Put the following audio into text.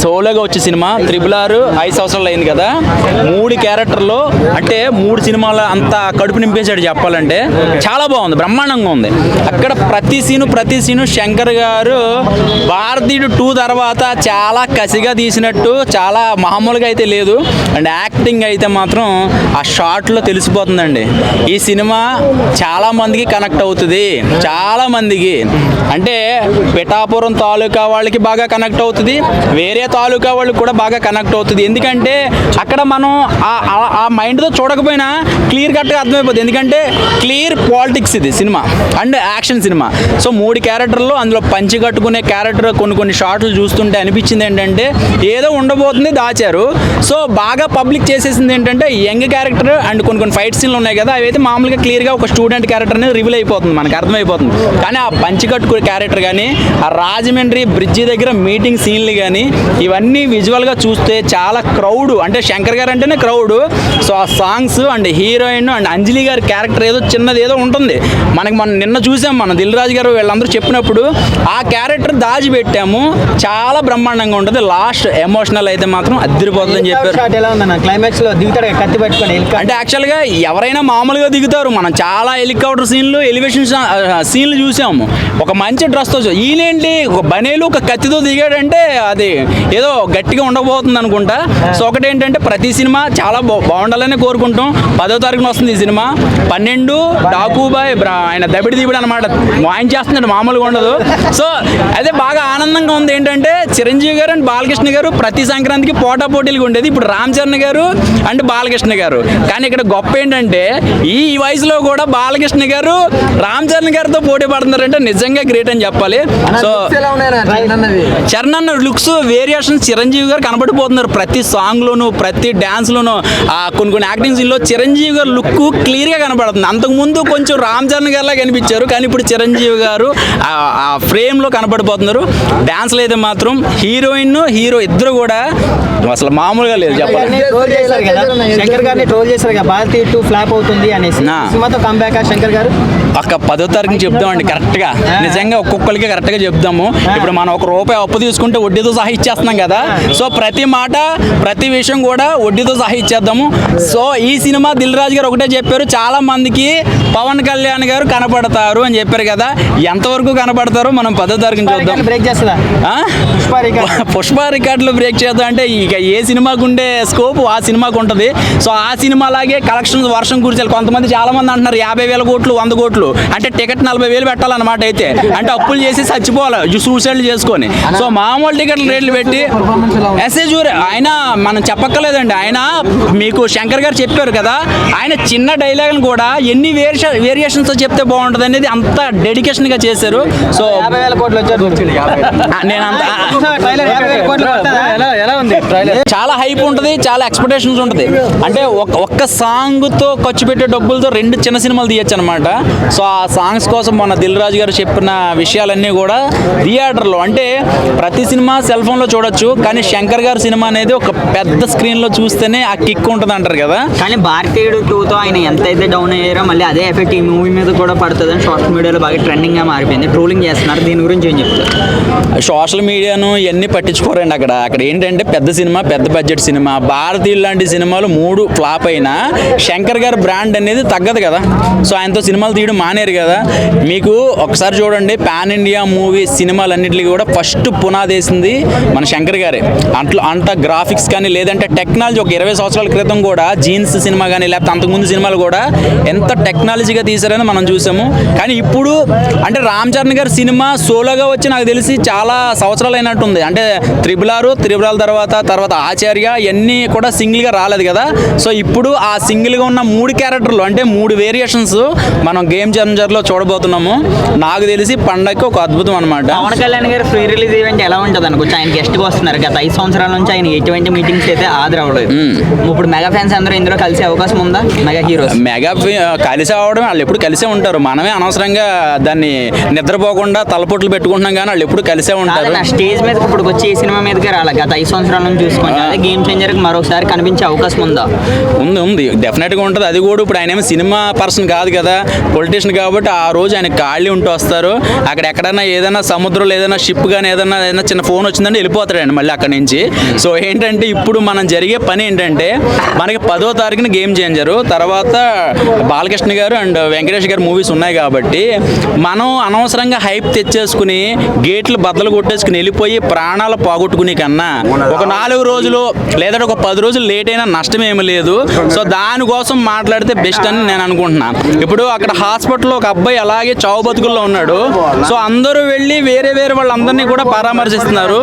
సోలోగా వచ్చే cinema. RRR 5 సంవత్సరాలు అయింది కదా, 3 క్యారెక్టర్లు అంటే 3 సినిమాల అంత కడుపు నింపేశాడు చెప్పాలంటే. చాలా బాగుంది, బ్రహ్మాండంగా ఉంది. అక్కడ ప్రతి సీను శంకర్ గారు భారతీయుడు 2 తర్వాత చాలా కసిగా తీసినట్టు చాలా మామూలుగా అయితే లేదు. అండ్ యాక్టింగ్ అయితే మాత్రం ఆ షార్ట్లో తెలిసిపోతుందండి. ఈ సినిమా చాలా మందికి కనెక్ట్ అవుతుంది, చాలా మందికి. అంటే పిఠాపురం తాలూకా వాళ్ళకి బాగా కనెక్ట్ అవుతుంది, వేరే తాలూకా వాళ్ళకి కూడా బాగా కనెక్ట్ అవుతుంది. ఎందుకంటే అక్కడ మనం ఆ మైండ్తో చూడకపోయినా క్లియర్ కట్గా అర్థమైపోతుంది. ఎందుకంటే క్లియర్ పాలిటిక్స్ ఇది cinema and action cinema. So 3 క్యారెక్టర్లు, అందులో పంచి కట్టుకునే క్యారెక్టర్ కొన్ని షార్ట్లు చూస్తుంటే అనిపించింది ఏంటంటే ఏదో ఉండబోతుంది దాచారు. సో బాగా పబ్లిక్ చేసేసింది ఏంటంటే యంగ్ క్యారెక్టర్ అండ్ కొన్ని ఫైట్ సీన్లు ఉన్నాయి కదా, అవి అయితే మామూలుగా క్లియర్గా ఒక స్టూడెంట్ క్యారెక్టర్ అనేది రివీల్ అయిపోతుంది, మనకు అర్థమైపోతుంది. కానీ ఆ పంచి కట్టుకునే క్యారెక్టర్ కానీ, ఆ రాజమండ్రి బ్రిడ్జి దగ్గర మీటింగ్ సీన్లు కానీ, ఇవన్నీ విజువల్గా చూస్తే చాలా క్రౌడ్, అంటే శంకర్ గారు అంటేనే క్రౌడ్. సో ఆ సాంగ్స్ అండ్ హీరోయిన్ అండ్ అంజలి గారి క్యారెక్టర్ ఏదో చిన్నది ఏదో ఉంటుంది మనకి. మనం నిన్న చూసాం, మన దిల్ రాజు గారు వీళ్ళందరూ చెప్పినప్పుడు ఆ క్యారెక్టర్ దాచిపెట్టాము. చాలా బ్రహ్మాండంగా ఉంటుంది. లాస్ట్ ఎమోషనల్ అయితే మాత్రం అదిరిపోతుందని చెప్పారు. క్లైమాక్స్ లో దిగుతాడు కత్తి పెట్టుకొని. అంటే యాక్చువల్గా ఎవరైనా మామూలుగా దిగుతారు, మనం చాలా హెలికాప్టర్ సీన్లు, ఎలివేషన్ సీన్లు చూసాము. ఒక మంచి డ్రెస్తో ఈయనేంటి ఒక బనేలు ఒక కత్తితో దిగాడంటే అది ఏదో గట్టిగా ఉండబోతుంది అనుకుంటా. సో ఒకటేంటంటే ప్రతి సినిమా చాలా బాగుండాలని కోరుకుంటాం. 10వ తారీఖున వస్తుంది ఈ సినిమా. 12 డాకూబాయ్ ఆయన దబిడి దిబిడి అనమాట, వాయిన్ చేస్తున్నాడు, మామూలుగా ఉండదు. సో అదే బాగా ఆనందంగా ఉంది. ఏంటంటే చిరంజీవి గారు అండ్ బాలకృష్ణ గారు ప్రతి సంక్రాంతికి పోటీలుగా ఉండేది. ఇప్పుడు రామ్ చరణ్ గారు అండ్ బాలకృష్ణ గారు. కానీ ఇక్కడ గొప్ప ఏంటంటే ఈ వయసులో కూడా బాలకృష్ణ గారు రామ్ చరణ్ గారితో పోటీ పడుతున్నారంటే నిజంగా గ్రేట్ అని చెప్పాలి. సో చరణ్ అన్న లుక్స్ వేరియేషన్స్ చిరంజీవి గారు కనబడిపోతున్నారు ప్రతి సాంగ్లోను, ప్రతి డ్యాన్స్లోను. కొన్ని యాక్టింగ్ సీన్లో చిరంజీవి గారు లుక్ క్లియర్గా కనబడుతుంది. అంతకుముందు కొంచెం రామ్ చరణ్ గారిలా కనిపించారు, కానీ ఇప్పుడు చిరంజీవి గారు ఆ ఫ్రేమ్లో కనబడిపోతున్నారు. డాన్స్లు అయితే మాత్రం హీరోయిన్ హీరో ఇద్దరు కూడా అసలు మామూలుగా లేదు చెప్పాలి. శంకర్ గారిని ట్రోల్ చేశారు కదా, భారతీయ 2 ఫ్లాప్ అవుతుంది అనేసి. సినిమాతో కంబ్యాక్ శంకర్ గారు ఒక 10వ తారీఖుని చెప్దామండి కరెక్ట్గా. నిజంగా ఒక్కొక్కరికి కరెక్ట్గా చెప్దాము. ఇప్పుడు మనం ₹1 అప్పు తీసుకుంటే వడ్డీతో సహా ఇచ్చేస్తున్నాం కదా. సో ప్రతి మాట ప్రతి విషయం కూడా వడ్డీతో సహా ఇచ్చేద్దాము. సో ఈ సినిమా దిల్ రాజు గారు ఒకటే చెప్పారు, చాలా మందికి పవన్ కళ్యాణ్ గారు కనపడతారు అని చెప్పారు కదా. ఎంతవరకు కనపడతారో మనం 10వ తారీఖుని చూద్దాం. బ్రేక్ చేస్తుందా పుష్ప రికార్డులు బ్రేక్ చేద్దాం అంటే ఇక ఏ సినిమాకు ఉండే స్కోప్ ఆ సినిమాకు ఉంటుంది. సో ఆ సినిమా లాగే కలెక్షన్స్ వర్షం కురిచాలి. కొంతమంది చాలా మంది అంటున్నారు 50,000 కోట్లు 100 కోట్లు అంటే టికెట్ 40,000 పెట్టాలన్నమాట. అయితే అంటే అప్పులు చేసి చచ్చిపోవాలి, సూసైడ్ చేసుకొని. సో మామూలు టికెట్ల రేట్లు పెట్టి ఎస్ఏజూర్ ఆయన మనం చెప్పక్కర్లేదండి. ఆయన మీకు శంకర్ గారు చెప్పారు కదా, ఆయన చిన్న డైలాగులు కూడా ఎన్ని వేరియేషన్స్ చెప్తే బాగుంటుంది అనేది అంత డెడికేషన్గా చేశారు. సో 50,000 కోట్లు వచ్చారు. నేను చాలా హైప్ ఉంటుంది, చాలా ఎక్స్పెక్టేషన్స్ ఉంటుంది. అంటే ఒక్క సాంగ్తో ఖర్చు పెట్టే డబ్బులతో 2 చిన్న సినిమాలు తీయచ్చు అనమాట. సో ఆ సాంగ్స్ కోసం మన దిల్ రాజు గారు చెప్పిన విషయాలన్నీ కూడా థియేటర్లో అంటే ప్రతి సినిమా సెల్ ఫోన్లో చూడొచ్చు, కానీ శంకర్ గారి సినిమా అనేది ఒక పెద్ద స్క్రీన్లో చూస్తేనే ఆ కిక్ ఉంటుంది అంటారు కదా. కానీ భారతీయుడు 2తో ఆయన ఎంతైతే డౌన్ అయ్యారో మళ్ళీ అదే ఎఫెక్ట్ ఈ మూవీ మీద కూడా పడుతుంది అని సోషల్ మీడియాలో బాగా ట్రెండింగ్గా మారిపోయింది, ట్రోలింగ్ చేస్తున్నారు. దీని గురించి ఏం చెప్తారు? సోషల్ మీడియాను ఇవన్నీ పట్టించుకోరండి. అక్కడ ఏంటంటే పెద్ద సినిమా, పెద్ద బడ్జెట్ సినిమా. భారతీయులు లాంటి సినిమాలు 3 ఫ్లాప్ అయినా శంకర్ గారి బ్రాండ్ అనేది తగ్గదు కదా. సో ఆయనతో సినిమాలు తీయడం మానేరు కదా. మీకు ఒకసారి చూడండి, పాన్ ఇండియా మూవీ సినిమాలన్నింటికి కూడా ఫస్ట్ పునాదేసింది మన శంకర్ గారే. అంత గ్రాఫిక్స్ కానీ లేదంటే టెక్నాలజీ ఒక 20 సంవత్సరాల క్రితం కూడా జీన్స్ సినిమా కానీ లేకపోతే అంతకుముందు సినిమాలు కూడా ఎంత టెక్నాలజీగా తీసారని మనం చూసాము. కానీ ఇప్పుడు అంటే రామ్ చరణ్ గారి సినిమా సోలోగా వచ్చి నాకు తెలిసి చాలా సంవత్సరాలు అయినట్టుంది. అంటే త్రిబుల్ తర్వాత ఆచార్య ఇవన్నీ కూడా సింగిల్గా రాలేదు కదా. సో ఇప్పుడు ఆ సింగిల్గా ఉన్న 3 క్యారెక్టర్లు అంటే 3 వేరియేషన్స్ మనం గేమ్ చేంజర్లో చూడబోతున్నాము. నాకు తెలిసి పండగకి ఒక అద్భుతం అనమాట. పవన్ కళ్యాణ్ గారు ఫ్రీ రిలీజ్ ఈవెంట్ ఎలా ఉంటుంది అనుకోవచ్చు? ఆయన గెస్ట్గా వస్తున్నారు. గత 5 సంవత్సరాల నుంచి ఆయన ఎటువంటి మీటింగ్స్ అయితే హాజరవ్వలేదు. ఇప్పుడు మెగా ఫ్యాన్స్ అందరూ ఇందులో కలిసే అవకాశం ఉందా? మెగా హీరోస్ కలిసి అవ్వడం వాళ్ళు ఎప్పుడు కలిసే ఉంటారు. మనమే అనవసరంగా దాన్ని నిద్రపోకుండా తలపొట్లు పెట్టుకుంటున్నాం, కానీ వాళ్ళు ఎప్పుడు కలిసే ఉంటారు. స్టేజ్ మీద ఇప్పుడు వచ్చి ఈ సినిమా మీదకి రాలి గత 5 సంవత్సరాల నుంచి చూసుకోండి, అదే గేమ్ చేంజర్కి మరొకసారి కనిపించే అవకాశం ఉందా? ఉంది, డెఫినెట్గా ఉంటుంది. అది కూడా ఇప్పుడు ఆయన ఏమో సినిమా పర్సన్ కాదు కదా, కాంపిటీషన్ కాబట్టి ఆ రోజు ఆయన ఖాళీ ఉంటూ వస్తారు. అక్కడ ఎక్కడైనా ఏదైనా సముద్రంలో ఏదైనా షిప్ కానీ ఏదైనా చిన్న ఫోన్ వచ్చిందంటే వెళ్ళిపోతాడండి మళ్ళీ అక్కడి నుంచి. సో ఏంటంటే ఇప్పుడు మనం జరిగే పని ఏంటంటే మనకి 10వ తారీఖున గేమ్ చేంజరు, తర్వాత బాలకృష్ణ గారు అండ్ వెంకటేష్ గారు మూవీస్ ఉన్నాయి కాబట్టి మనం అనవసరంగా హైప్ తెచ్చేసుకుని గేట్లు బద్దలు కొట్టేసుకుని వెళ్ళిపోయి ప్రాణాలు పోగొట్టుకునే కన్నా ఒక 4 రోజులు లేదా ఒక 10 రోజులు లేట్ అయినా నష్టం ఏమీ లేదు. సో దానికోసం మాట్లాడితే బెస్ట్ అని నేను అనుకుంటున్నా. ఇప్పుడు అక్కడ హాస్పిటల్లో ఒక అబ్బాయి అలాగే చావు బతుకుల్లో ఉన్నాడు. సో అందరూ వెళ్ళి వేరే వాళ్ళందరినీ కూడా పరామర్శిస్తున్నారు.